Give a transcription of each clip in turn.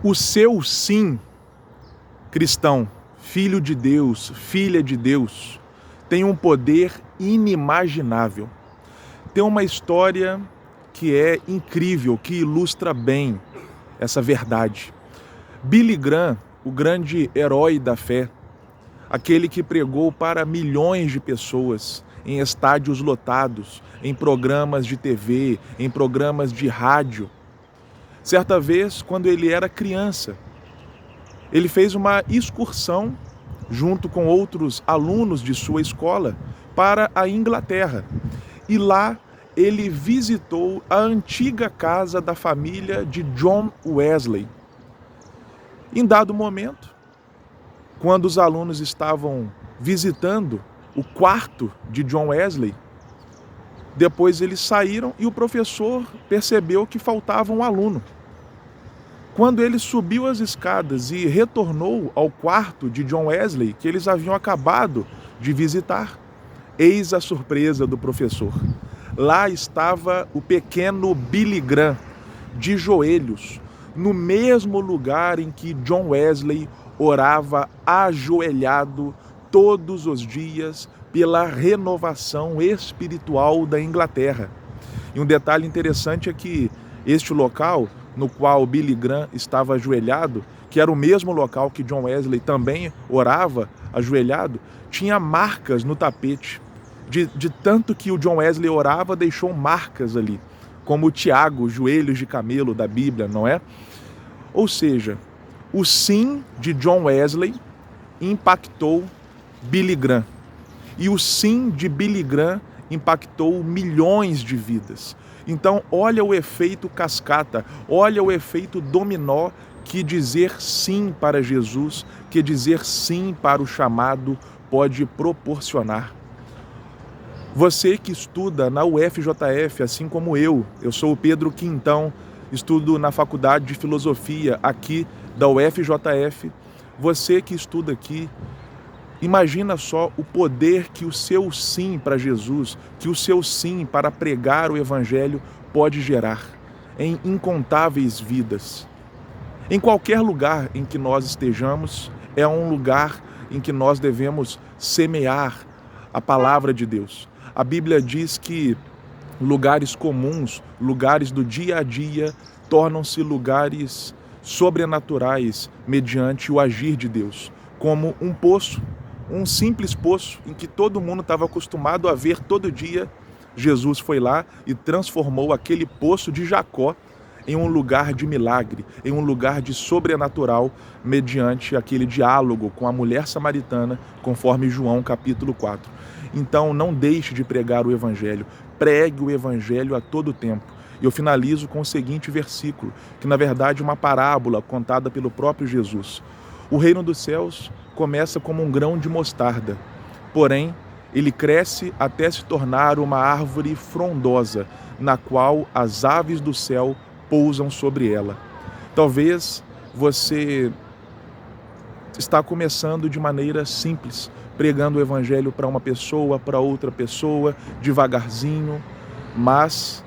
O seu sim, cristão, filho de Deus, filha de Deus, tem um poder inimaginável. Tem uma história que é incrível, que ilustra bem essa verdade. Billy Graham, o grande herói da fé, aquele que pregou para milhões de pessoas em estádios lotados, em programas de TV, em programas de rádio. Certa vez, quando ele era criança, ele fez uma excursão junto com outros alunos de sua escola para a Inglaterra. E lá ele visitou a antiga casa da família de John Wesley. Em dado momento, quando os alunos estavam visitando o quarto de John Wesley, depois eles saíram e o professor percebeu que faltava um aluno. Quando ele subiu as escadas e retornou ao quarto de John Wesley, que eles haviam acabado de visitar, eis a surpresa do professor. Lá estava o pequeno Billy Graham, de joelhos, no mesmo lugar em que John Wesley orava ajoelhado todos os dias pela renovação espiritual da Inglaterra. E um detalhe interessante é que este local no qual Billy Graham estava ajoelhado, que era o mesmo local que John Wesley também orava ajoelhado, tinha marcas no tapete. De tanto que o John Wesley orava, deixou marcas ali, como o Tiago, joelhos de camelo da Bíblia, não é? Ou seja, o sim de John Wesley impactou Billy Graham. E o sim de Billy Graham impactou milhões de vidas. Então, olha o efeito cascata, olha o efeito dominó que dizer sim para Jesus, que dizer sim para o chamado pode proporcionar. Você que estuda na UFJF, assim como eu sou o Pedro Quintão, estudo na Faculdade de Filosofia aqui da UFJF, você que estuda aqui, imagina só o poder que o seu sim para Jesus, que o seu sim para pregar o Evangelho pode gerar em incontáveis vidas. Em qualquer lugar em que nós estejamos, é um lugar em que nós devemos semear a palavra de Deus. A Bíblia diz que lugares comuns, lugares do dia a dia, tornam-se lugares sobrenaturais mediante o agir de Deus, como um poço, um simples poço em que todo mundo estava acostumado a ver todo dia. Jesus foi lá e transformou aquele poço de Jacó em um lugar de milagre, em um lugar de sobrenatural, mediante aquele diálogo com a mulher samaritana, conforme João capítulo 4. Então não deixe de pregar o Evangelho, pregue o Evangelho a todo tempo. E eu finalizo com o seguinte versículo, que na verdade é uma parábola contada pelo próprio Jesus. O reino dos céus começa como um grão de mostarda, porém ele cresce até se tornar uma árvore frondosa, na qual as aves do céu pousam sobre ela. Talvez você está começando de maneira simples, pregando o Evangelho para uma pessoa, para outra pessoa, devagarzinho, mas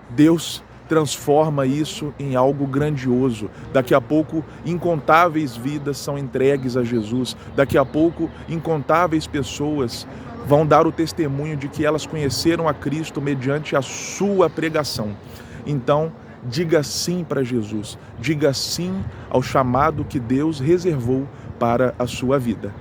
Deus transforma isso em algo grandioso. Daqui a pouco, incontáveis vidas são entregues a Jesus. Daqui a pouco, incontáveis pessoas vão dar o testemunho de que elas conheceram a Cristo mediante a sua pregação. Então, diga sim para Jesus. Diga sim ao chamado que Deus reservou para a sua vida.